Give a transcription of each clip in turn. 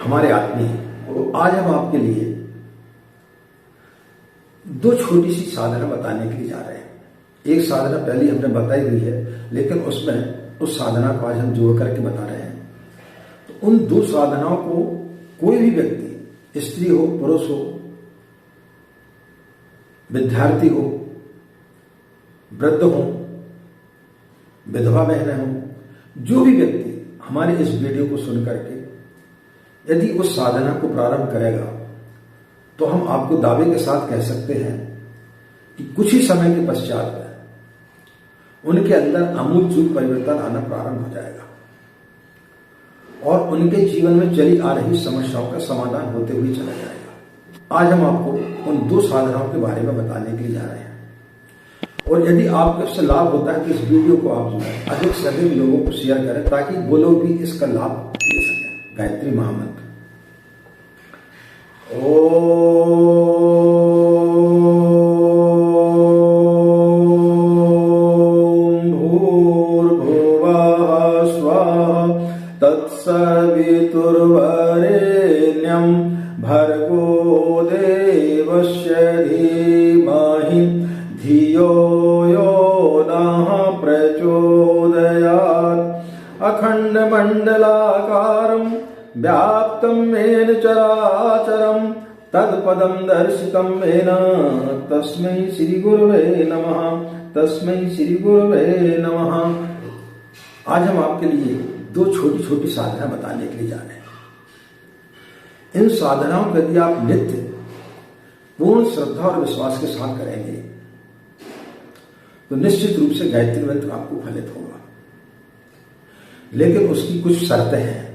हमारे आदमी। तो आज हम आपके लिए दो छोटी सी साधना बताने के लिए जा रहे हैं। एक साधना पहले हमने बताई हुई है, लेकिन उसमें उस साधना को आज हम जोड़ करके बता रहे हैं। तो उन दो साधनाओं को कोई भी व्यक्ति, स्त्री हो, पुरुष हो, विद्यार्थी हो, वृद्ध हो, विधवा बहनें हो, जो भी व्यक्ति हमारे इस वीडियो को सुन करके यदि उस साधना को प्रारंभ करेगा तो हम आपको दावे के साथ कह सकते हैं कि कुछ ही समय के पश्चात उनके अंदर आमूल-चूल परिवर्तन आना प्रारंभ हो जाएगा और उनके जीवन में चली आ रही समस्याओं का समाधान होते हुए चला जाएगा। आज हम आपको उन दो साधनाओं के बारे में बताने के लिए जा रहे हैं और यदि आपको इससे लाभ होता है तो इस वीडियो को आप जो है अधिक से अधिक लोगों को शेयर करें ताकि वो लोग भी इसका लाभ ले सकें। गायत्री महामंत्र ओम भूर्भुवः स्वः तत्सवितुर्वरेण्यं भर्गो देवस्य धीमहि धियो यो नः प्रचोदयात्। अखण्डमण्डलाकारं व्याप्तं येन चराचरं तत्पदं दर्शितं येन तस्मै श्री गुरुवे नमः। तस्मै श्री गुरुवे नमः। आज हम आपके लिए दो छोटी छोटी साधना बताने के लिए जा रहे हैं। इन साधनाओं को यदि आप नित्य पूर्ण श्रद्धा और विश्वास के साथ करेंगे तो निश्चित रूप से गायत्री मंत्र आपको फलित होगा, लेकिन उसकी कुछ शर्तें हैं।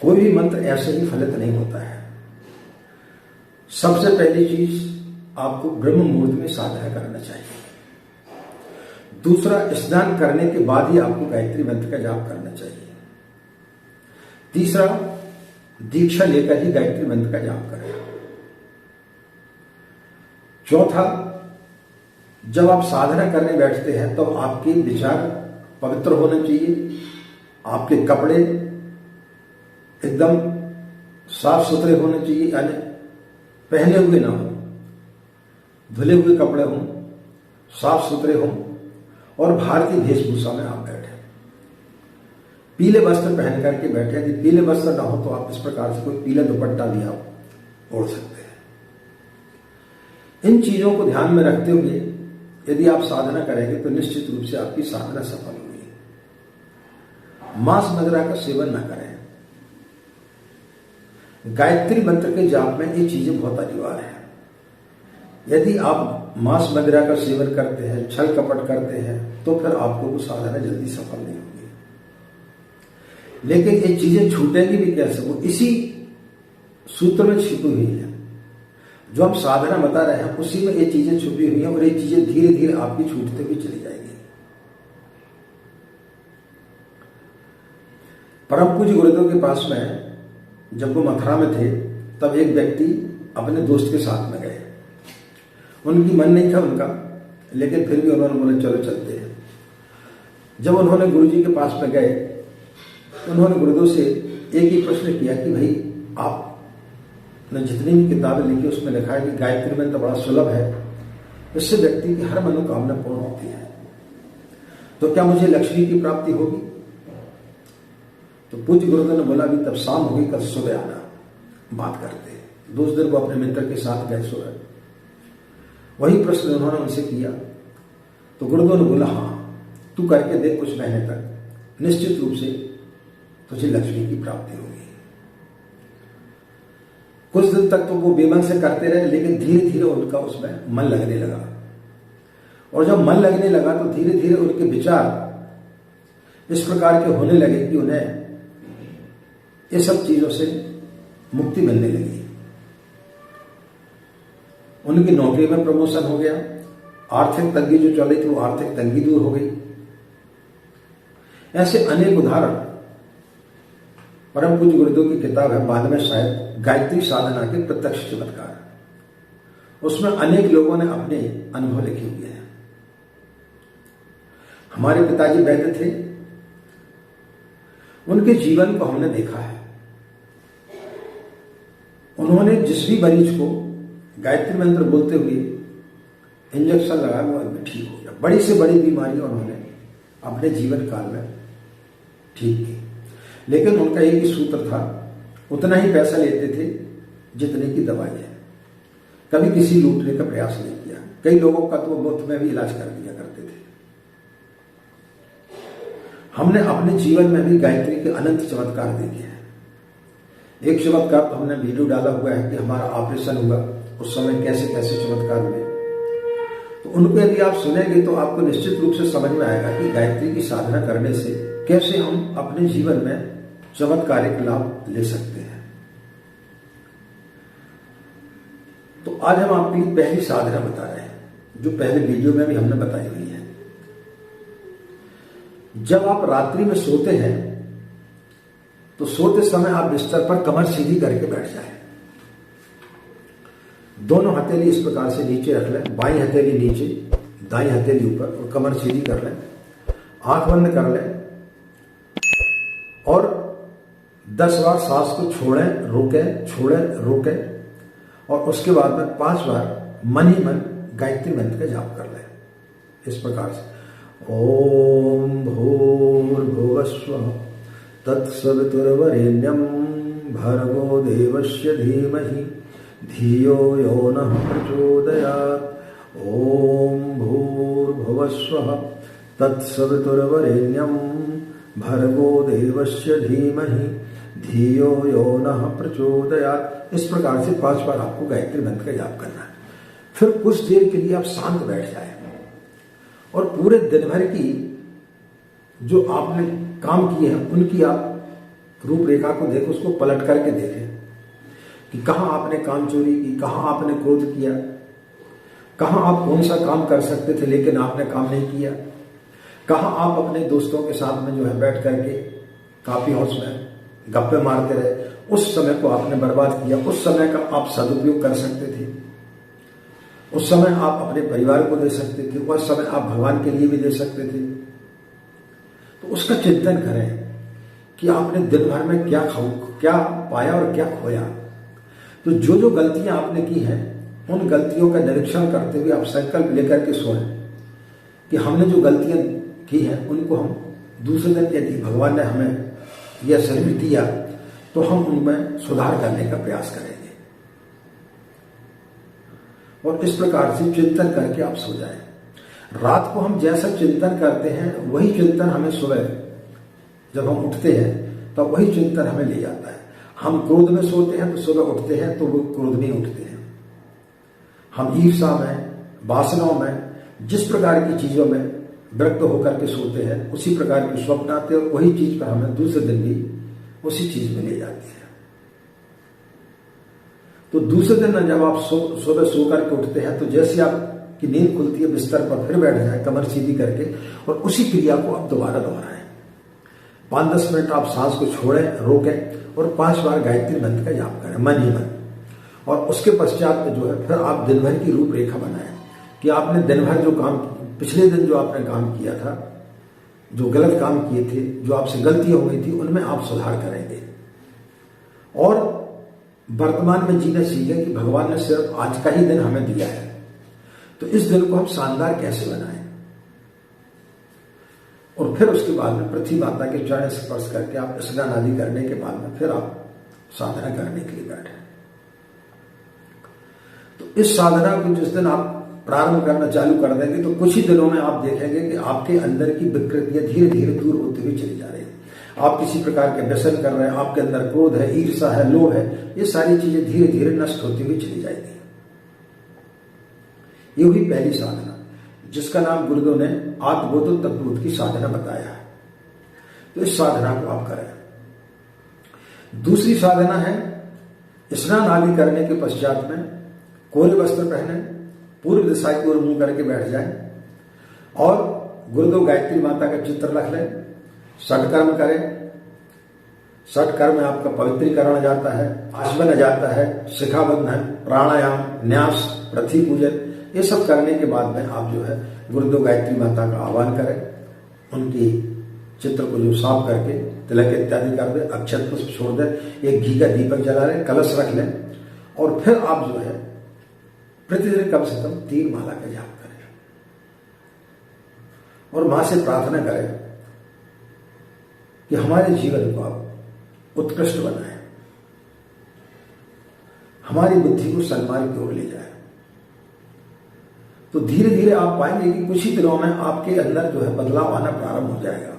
कोई भी मंत्र ऐसे ही फलित नहीं होता है। सबसे पहली चीज, आपको ब्रह्म मुहूर्त में साधना करना चाहिए। दूसरा, स्नान करने के बाद ही आपको गायत्री मंत्र का जाप करना चाहिए। तीसरा, दीक्षा लेकर ही गायत्री मंत्र का जाप करें। चौथा, जब आप साधना करने बैठते हैं तो आपके विचार पवित्र होने चाहिए, आपके कपड़े एकदम साफ सुथरे होने चाहिए, यानी पहने हुए ना हो, धुले हुए कपड़े हों, साफ सुथरे हों और भारतीय वेशभूषा में आप बैठे। पीले वस्त्र पहन करके बैठे। यदि पीले वस्त्र ना हो तो आप इस प्रकार से कोई पीला दुपट्टा भी आप ओढ़ सकते हैं। इन चीजों को ध्यान में रखते हुए यदि आप साधना करेंगे तो निश्चित रूप से आपकी साधना सफल होगी। मांस मदिरा का सेवन न करें। गायत्री मंत्र के जाप में ये चीजें बहुत अनिवार्य है। यदि आप मांस मदिरा का सेवन करते हैं, छल कपट करते हैं, तो फिर आपको वो साधना जल्दी सफल नहीं होगी। लेकिन ये चीजें छूटेंगी भी कैसे? वो इसी सूत्र में छिपी हुई है। जो हम साधना बता रहे हैं उसी में ये चीजें छुपी हुई हैं और ये चीजें धीरे धीरे आपकी छूटते हुए चली जाएंगी। परम पूज्य गुरुदेव के पास में जब वो मथुरा में थे तब एक व्यक्ति अपने दोस्त के साथ में गए। उनकी मन नहीं था उनका, लेकिन फिर भी उन्होंने बोले चलो चलते हैं। जब उन्होंने गुरुजी के पास में गए तो उन्होंने गुरुदेव से एक ही प्रश्न किया कि भाई आपने जितनी भी किताबें लिखी उसमें लिखा है कि गायत्री मंत्र बड़ा सुलभ है, इससे व्यक्ति की हर मनोकामना पूर्ण होती है, तो क्या मुझे लक्ष्मी की प्राप्ति होगी? तो पूज्य गुरुदेव ने बोला अभी तब शाम होगी, कल सुबह आना, बात करते हैं। दूसरे दिन वो अपने मित्र के साथ गए सुबह। वही प्रश्न उन्होंने उनसे किया तो गुरुदेव ने बोला हाँ तू करके देख, कुछ महीने तक निश्चित रूप से तुझे लक्ष्मी की प्राप्ति होगी। कुछ दिन तक तो वो बेमन से करते रहे, लेकिन धीरे धीरे उनका उसमें मन लगने लगा और जब मन लगने लगा तो धीरे धीरे उनके विचार इस प्रकार के होने लगे कि उन्हें ये सब चीजों से मुक्ति मिलने लगी। उनकी नौकरी में प्रमोशन हो गया, आर्थिक तंगी जो चल रही थी वो आर्थिक तंगी दूर हो गई। ऐसे अनेक उदाहरण परम पूज्य गुरुदेव की किताब है, बाद में शायद गायत्री साधना के प्रत्यक्ष चमत्कार, उसमें अनेक लोगों ने अपने अनुभव लिखे हुए हैं। हमारे पिताजी वैद्य थे, उनके जीवन को हमने देखा है। उन्होंने जिस भी मरीज को गायत्री मंत्र बोलते हुए इंजेक्शन लगाया वो आदमी ठीक हो गया। बड़ी से बड़ी बीमारी उन्होंने अपने जीवन काल में ठीक की। लेकिन उनका एक ही सूत्र था, उतना ही पैसा लेते थे जितने की दवाई है। कभी किसी लूटने का प्रयास नहीं किया। कई लोगों का तो मुफ्त में भी इलाज कर दिया करते थे। हमने अपने जीवन में भी गायत्री के अनंत चमत्कार देखे हैं। एक चमत्कार तो हमने वीडियो डाला हुआ है कि हमारा ऑपरेशन हुआ, उस समय कैसे कैसे चमत्कार हुए। तो उनको यदि आप सुनेंगे तो आपको निश्चित रूप से समझ में आएगा कि गायत्री की साधना करने से कैसे हम अपने जीवन में चमत्कारिक लाभ ले सकते हैं। तो आज हम आपके लिए पहली साधना बता रहे हैं, जो पहले वीडियो में भी हमने बताई हुई है। जब आप रात्रि में सोते हैं तो सोते समय आप बिस्तर पर कमर सीधी करके बैठ जाएं। दोनों हथेली इस प्रकार से नीचे रख लें, बाईं हथेली नीचे, दाईं हथेली ऊपर, और कमर सीधी कर लें। आंख बंद कर लें और 10 बार सांस को छोड़ें, रोकें, छोड़ें, रोकें, और उसके बाद में 5 बार मन ही मन गायत्री मंत्र का जाप कर लें इस प्रकार से। ओम भूर्भुवस्वः तत्सवितुर्वरेण्यं भर्गो देवस्य धीमहि धियो यो नः प्रचोदयात्। ओम भूर्भुवस्वः तत्सवितुर्वरेण्यं भर्गो देवस्य धीमहि धियो यो नः प्रचोदयात्। इस प्रकार से 5 बार आपको गायत्री मंत्र का जाप करना है। फिर कुछ देर के लिए आप शांत बैठ जाएं और पूरे दिन भर की जो आपने काम किए हैं उनकी आप रूपरेखा को देखें, उसको पलट करके देखें कि कहाँ आपने काम चोरी की, कहाँ आपने क्रोध किया, कहाँ आप कौन सा काम कर सकते थे लेकिन आपने काम नहीं किया, कहाँ आप अपने दोस्तों के साथ में जो है बैठ करके काफी हाउस में गप्पे मारते रहे, उस समय को आपने बर्बाद किया। उस समय का आप सदुपयोग कर सकते थे, उस समय आप अपने परिवार को दे सकते थे, उस समय आप भगवान के लिए भी दे सकते थे। तो उसका चिंतन करें कि आपने दिन भर में क्या पाया और क्या खोया। तो जो जो गलतियां आपने की हैं उन गलतियों का निरीक्षण करते हुए आप संकल्प लेकर के सोएं कि हमने जो गलतियां की हैं उनको हम दूसरे दिन, यदि भगवान ने हमें यह शरीर दिया तो हम उनमें सुधार करने का प्रयास करेंगे। और इस प्रकार से चिंतन करके आप सो जाएं। रात को हम जैसा चिंतन करते हैं वही चिंतन हमें सुबह जब हम उठते हैं तब वही चिंतन हमें ले जाता है। हम क्रोध में सोते हैं तो सुबह उठते हैं तो वो क्रोध में उठते हैं। हम ईर्ष्या में, वासनाओं में, जिस प्रकार की चीजों में विरक्त होकर के सोते हैं उसी प्रकार के स्वप्न आते हैं और वही चीज पर हमें दूसरे दिन भी उसी चीज में ले जाती है। तो दूसरे दिन जब आप सुबह सो करके उठते हैं तो जैसे आपकी नींद खुलती है बिस्तर पर फिर बैठ जाए कमर सीधी करके और उसी क्रिया को आप दोबारा दोहराएं। 5-10 मिनट आप सांस को छोड़ें, रोकें और 5 बार गायत्री मंत्र का जाप करें मन ही मन। और उसके पश्चात में जो है फिर आप दिन भर की रूपरेखा बनाएं कि आपने दिन भर जो काम, पिछले दिन जो आपने काम किया था, जो गलत काम किए थे, जो आपसे गलतियां हो गई थी, उनमें आप सुधार करेंगे। और वर्तमान में जीना सीखें कि भगवान ने सिर्फ आज का ही दिन हमें दिया है, तो इस दिन को हम शानदार कैसे बनाएं। और फिर उसके बाद में पृथ्वी माता के चरण स्पर्श करके आप स्नान आदि करने के बाद में फिर आप साधना करने के लिए बैठे। तो इस साधना को जिस दिन आप प्रारंभ करना चालू कर देंगे तो कुछ ही दिनों में आप देखेंगे कि आपके अंदर की विकृतियां धीरे धीरे दूर होती हुई चली जा रही है। आप किसी प्रकार के व्यसन कर रहे हैं, आपके अंदर क्रोध है, ईर्ष्या है, लोभ है, ये सारी चीजें धीरे धीरे नष्ट होती हुई चली जाएगी। ये हुई पहली साधना जिसका नाम गुरुदेव ने आत्मबोध तत्वबोध की साधना बताया है। तो इस साधना को आप करें। दूसरी साधना है स्नान आदि करने के पश्चात में कोरे वस्त्र पहने, पूर्व दिशा की ओर मुंह करके बैठ जाएं और गुरुदेव गायत्री माता का चित्र रख लें। षटकर्म करें। षटकर्म में आपका पवित्रीकरण आ जाता है, आचमन आ जाता है, शिखाबंधन, प्राणायाम, न्यास, पृथ्वी पूजन, ये सब करने के बाद में आप जो है गुरुदेव गायत्री माता का आह्वान करें। उनकी चित्र को जो साफ करके तिलक इत्यादि कर दे, अक्षत पुष्प छोड़ दे, एक घी का दीपक जला लें, कलश रख लें और फिर आप जो है प्रतिदिन कम से कम 3 माला का जाप करें और मां से प्रार्थना करें कि हमारे जीवन को आप उत्कृष्ट बनाएं, हमारी बुद्धि को सन्मार्ग की ओर ले जाए। तो धीरे धीरे आप पाएंगे कि कुछ ही दिनों में आपके अंदर जो है बदलाव आना प्रारंभ हो जाएगा।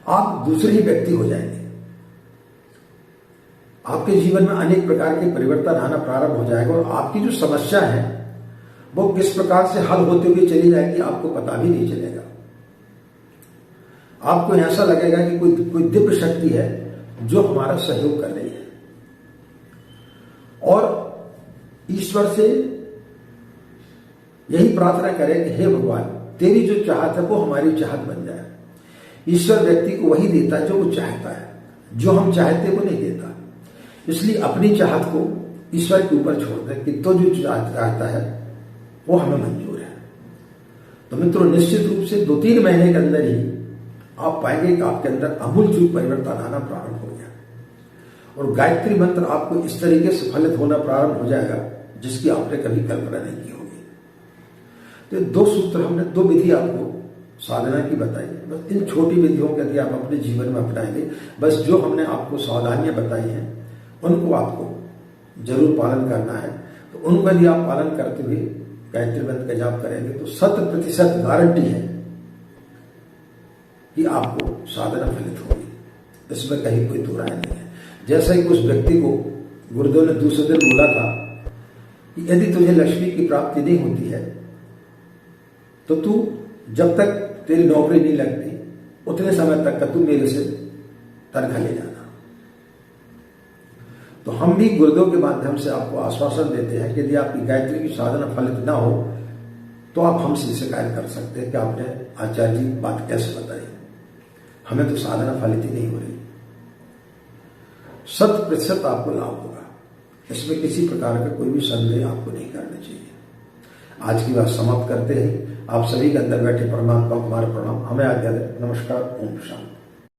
आप दूसरे ही व्यक्ति हो जाएंगे। आपके जीवन में अनेक प्रकार के परिवर्तन आना प्रारंभ हो जाएगा और आपकी जो समस्या है वो किस प्रकार से हल होते हुए चली जाएगी आपको पता भी नहीं चलेगा। आपको ऐसा लगेगा कि कोई दिव्य शक्ति है जो हमारा सहयोग कर रही है और ईश्वर से यही प्रार्थना करें कि हे भगवान, तेरी जो चाहत है वो हमारी चाहत बन जाए। ईश्वर व्यक्ति को वही देता है जो वो चाहता है, जो हम चाहते वो नहीं देता। इसलिए अपनी चाहत को ईश्वर के ऊपर छोड़ दें कि तो जो चाहता है वो हमें मंजूर है। तो मित्रों, निश्चित रूप से 2-3 महीने के अंदर ही आप पाएंगे कि आपके अंदर आमूलचूल परिवर्तन आना प्रारंभ हो गया और गायत्री मंत्र आपको इस तरीके से फलित होना प्रारंभ हो जाएगा जिसकी आपने कभी कल्पना नहीं की होगी। तो 2 सूत्र हमने 2 विधि आपको साधना की बताई। बस इन छोटी विधियों को यदि आप अपने जीवन में अपनाएंगे, बस जो हमने आपको सावधानियां बताई हैं उनको आपको जरूर पालन करना है। तो उनको यदि आप पालन करते हुए गायत्री मंत्र का जाप करेंगे तो 100% गारंटी है कि आपको साधना फलित होगी, इसमें कहीं कोई दो राय नहीं है। जैसे ही उस व्यक्ति को गुरुदेव ने दूसरे दिन बोला था कि यदि तुझे लक्ष्मी की प्राप्ति नहीं होती है तो तू जब तक तेरी नौकरी नहीं लगती उतने समय तक का तू मेरे से तनख्वाह ले जाना। तो हम भी गुरुदेव के माध्यम से आपको आश्वासन देते हैं कि यदि आपकी गायत्री की साधना फलित ना हो तो आप हमसे शिकायत कर सकते हैं कि आपने आचार्य जी बात कैसे बताई, हमें तो साधना फलित ही नहीं हो रही। 100% आपको लाभ होगा, इसमें किसी प्रकार का कोई भी संदेह आपको नहीं करना चाहिए। आज की बात समाप्त करते हैं। आप सभी के अंदर बैठे परमात्मा को हमारा प्रणाम, हमें आज्ञा दें। नमस्कार, ओम शांति।